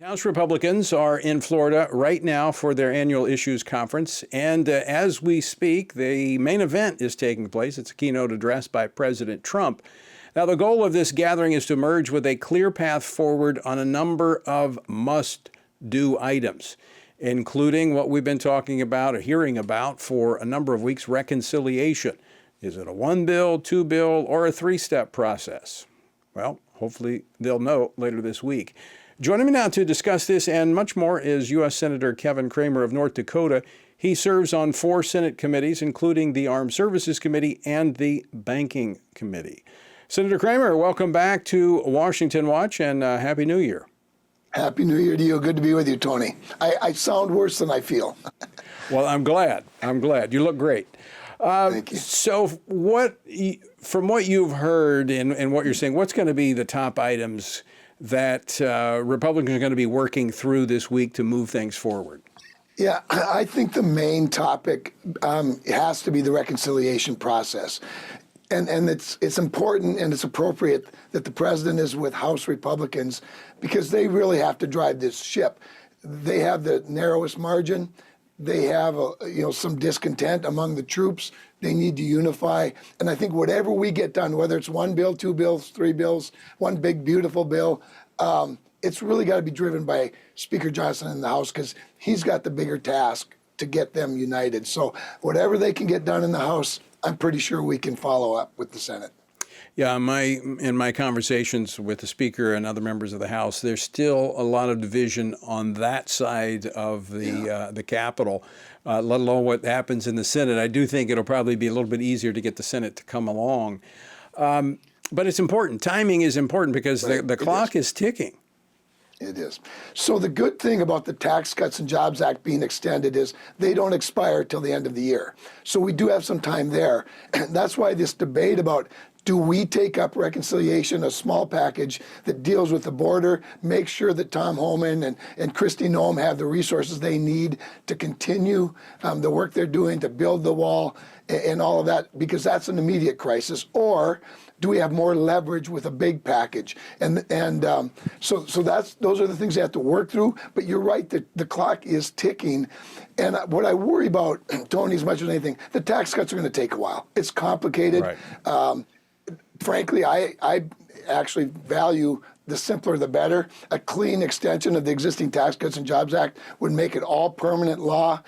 House Republicans are in Florida right now for their annual issues conference. And as we speak, the main event is taking place. It's a keynote address by President Trump. Now, the goal of this gathering is to emerge with a clear path forward on a number of must-do items, including what we've been talking about or hearing about for a number of weeks, reconciliation. Is it a one bill, two bill, or a three-step process? Well, hopefully they'll know later this week. Joining me now to discuss this and much more is U.S. Senator Kevin Cramer of North Dakota. He serves on 4 Senate committees, including the Armed Services Committee and the Banking Committee. Senator Cramer, welcome back to Washington Watch, and Happy New Year. Happy New Year to you. Good to be with you, Tony. I sound worse than I feel. Well, I'm glad. You look great. Thank you. So from what you've heard and what you're saying, what's going to be the top items that Republicans are going to be working through this week to move things forward? Yeah, I think the main topic has to be the reconciliation process. And it's important and it's appropriate that the president is with House Republicans because they really have to drive this ship. They have the narrowest margin. They have some discontent among the troops. They need to unify. And I think whatever we get done, whether it's one bill, 2 bills, 3 bills, one big, beautiful bill, it's really got to be driven by Speaker Johnson in the House because he's got the bigger task to get them united. So whatever they can get done in the House, I'm pretty sure we can follow up with the Senate. Yeah, in my conversations with the Speaker and other members of the House, there's still a lot of division on that side of the Capitol, let alone what happens in the Senate. I do think it'll probably be a little bit easier to get the Senate to come along. But it's important. Timing is important because the clock is ticking. It is. So the good thing about the Tax Cuts and Jobs Act being extended is they don't expire till the end of the year. So we do have some time there. And that's why this debate about do we take up reconciliation, a small package that deals with the border, make sure that Tom Homan and Kristi Noem have the resources they need to continue the work they're doing to build the wall and all of that, because that's an immediate crisis, or do we have more leverage with a big package? So those are the things they have to work through. But you're right, the clock is ticking. And what I worry about, Tony, as much as anything, the tax cuts are going to take a while. It's complicated. Right. Frankly, I actually value the simpler the better. A clean extension of the existing Tax Cuts and Jobs Act would make it all permanent law.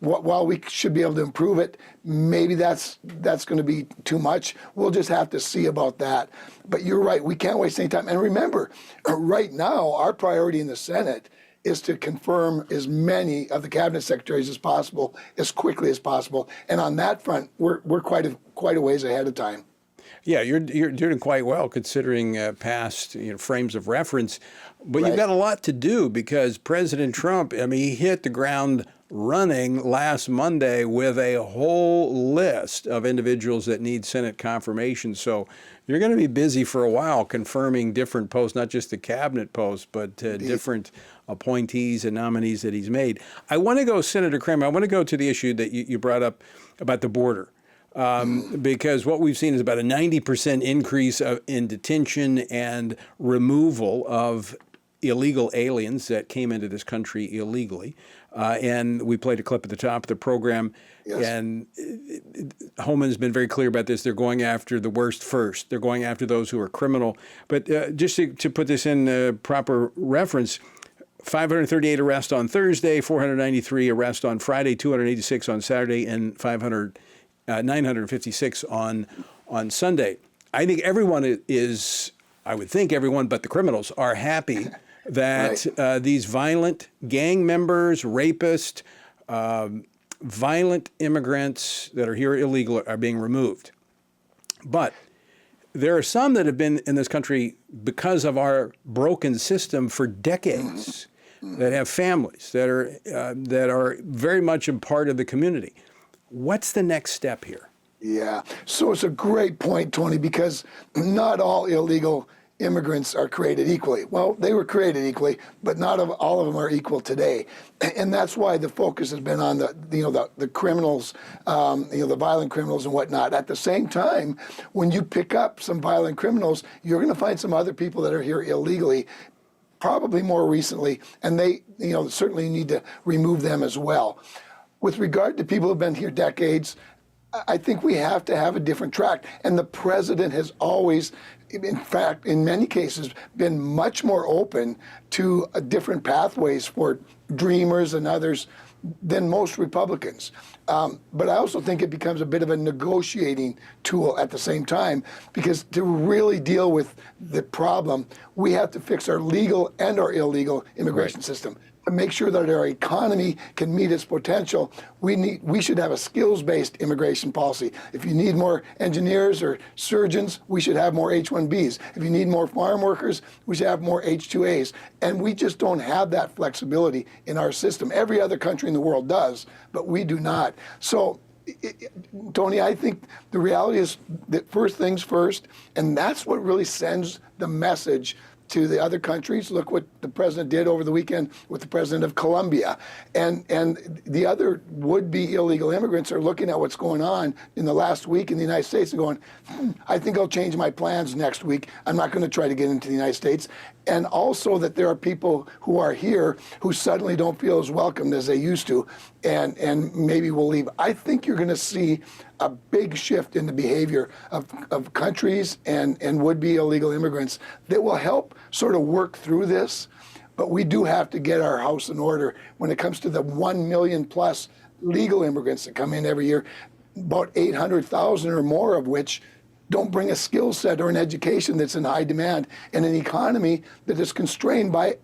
While we should be able to improve it, maybe that's going to be too much. We'll just have to see about that. But you're right, we can't waste any time. And remember, right now, our priority in the Senate is to confirm as many of the cabinet secretaries as possible, as quickly as possible. And on that front, we're quite a ways ahead of time. Yeah, you're doing quite well considering past frames of reference, but You've got a lot to do because President Trump, he hit the ground running last Monday with a whole list of individuals that need Senate confirmation. So you're going to be busy for a while confirming different posts, not just the cabinet posts, but different appointees and nominees that he's made. I want to go, Senator Cramer, I want to go to the issue that you brought up about the border. Because what we've seen is about a 90% increase in detention and removal of illegal aliens that came into this country illegally. And we played a clip at the top of the program. Yes. And Homan has been very clear about this. They're going after the worst first. They're going after those who are criminal. But just to put this in proper reference, 538 arrests on Thursday, 493 arrests on Friday, 286 on Saturday, and 956 on Sunday. I think everyone I would think everyone but the criminals are happy that these violent gang members, rapists, violent immigrants that are here illegal are being removed. But there are some that have been in this country because of our broken system for decades, that have families, that are very much a part of the community. What's the next step here? Yeah, so it's a great point, Tony, because not all illegal immigrants are created equally. Well, they were created equally, but not all of them are equal today. And that's why the focus has been on the criminals, the violent criminals and whatnot. At the same time, when you pick up some violent criminals, you're going to find some other people that are here illegally. probably more recently, and they, certainly need to remove them as well. With regard to people who've been here decades, I think we have to have a different track. And the president has always, in fact, in many cases, been much more open to different pathways for dreamers and others than most Republicans. But I also think it becomes a bit of a negotiating tool at the same time, because to really deal with the problem, we have to fix our legal and our illegal immigration system. To make sure that our economy can meet its potential, we should have a skills-based immigration policy. If you need more engineers or surgeons, we should have more H-1Bs. If you need more farm workers, we should have more H-2As. And we just don't have that flexibility in our system. Every other country in the world does, but we do not. So, Tony, I think the reality is that first things first, and that's what really sends the message to the other countries. Look what the president did over the weekend with the president of Colombia. And the other would-be illegal immigrants are looking at what's going on in the last week in the United States and going, I think I'll change my plans next week. I'm not going to try to get into the United States. And also that there are people who are here who suddenly don't feel as welcomed as they used to, and maybe will leave. I think you're going to see a big shift in the behavior of countries and would-be illegal immigrants that will help sort of work through this. But we do have to get our house in order when it comes to the 1 million plus legal immigrants that come in every year, about 800,000 or more of which don't bring a skill set or an education that's in high demand in an economy that is constrained by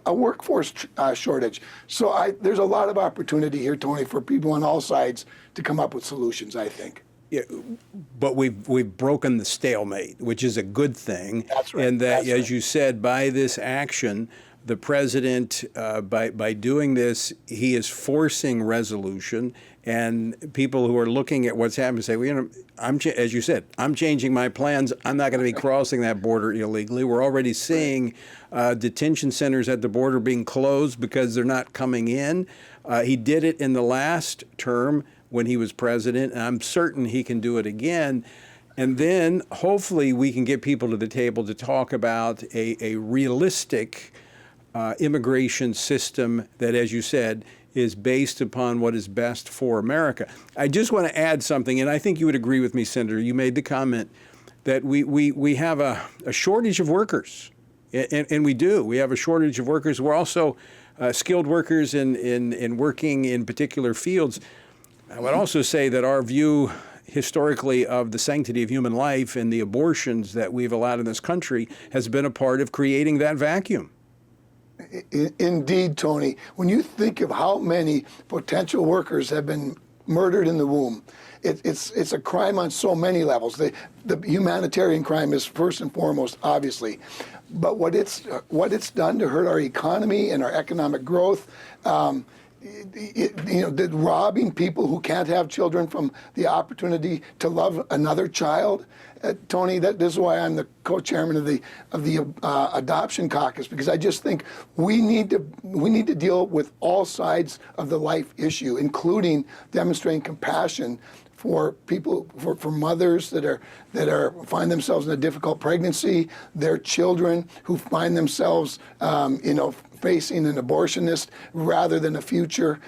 a workforce shortage. So there's a lot of opportunity here, Tony, for people on all sides to come up with solutions, I think. Yeah, but we've broken the stalemate, which is a good thing. That's right. And that, That's as right. you said, by this action, the president, by doing this, he is forcing resolution. And people who are looking at what's happening say, well, as you said, I'm changing my plans. I'm not going to be crossing that border illegally. We're already seeing detention centers at the border being closed because they're not coming in. He did it in the last term when he was president, and I'm certain he can do it again. And then hopefully we can get people to the table to talk about a realistic immigration system that, as you said, is based upon what is best for America. I just want to add something, and I think you would agree with me, Senator. You made the comment that we have a shortage of workers, and we do. We have a shortage of workers. We're also skilled workers in working in particular fields. I would also say that our view historically of the sanctity of human life and the abortions that we've allowed in this country has been a part of creating that vacuum. Indeed, Tony. When you think of how many potential workers have been murdered in the womb, it's a crime on so many levels. The humanitarian crime is first and foremost, obviously, but what it's done to hurt our economy and our economic growth. Robbing people who can't have children from the opportunity to love another child, Tony. This is why I'm the co-chairman of the Adoption Caucus, because I just think we need to deal with all sides of the life issue, including demonstrating compassion for people, for mothers that find themselves in a difficult pregnancy, their children who find themselves, facing an abortionist rather than a future.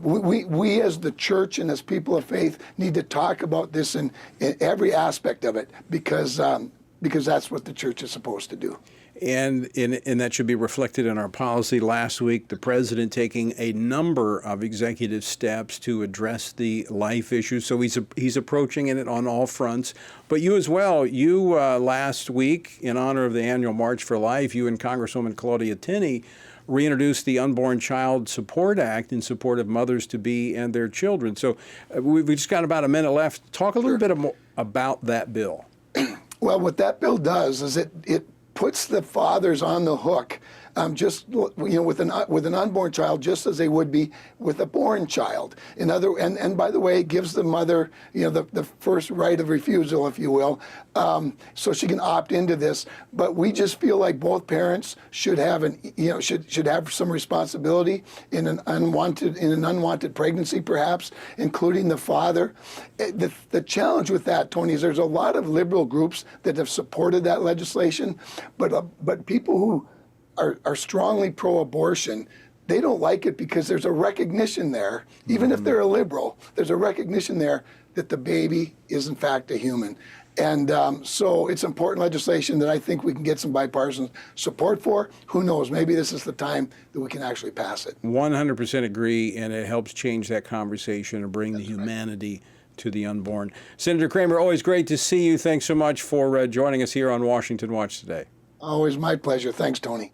We as the church and as people of faith need to talk about this in every aspect of it, because that's what the church is supposed to do. And that should be reflected in our policy. Last week, the president taking a number of executive steps to address the life issue. So he's approaching it on all fronts. But you as well, last week, in honor of the annual March for Life, you and Congresswoman Claudia Tenney reintroduced the Unborn Child Support Act in support of mothers-to-be and their children. So we've just got about a minute left. Talk a little bit more about that bill. Well, what that bill does is it puts the fathers on the hook, with an unborn child, just as they would be with a born child. And by the way, it gives the mother, the first right of refusal, if you will, so she can opt into this. But we just feel like both parents should have should have some responsibility in an unwanted pregnancy, perhaps, including the father. The challenge with that, Tony, is there's a lot of liberal groups that have supported that legislation, but people are strongly pro-abortion, they don't like it because there's a recognition there, even if they're a liberal, there's a recognition there that the baby is in fact a human. And so it's important legislation that I think we can get some bipartisan support for. Who knows? Maybe this is the time that we can actually pass it. 100% agree, and it helps change that conversation and bring the humanity to the unborn. Senator Cramer, always great to see you. Thanks so much for joining us here on Washington Watch today. Always my pleasure. Thanks, Tony.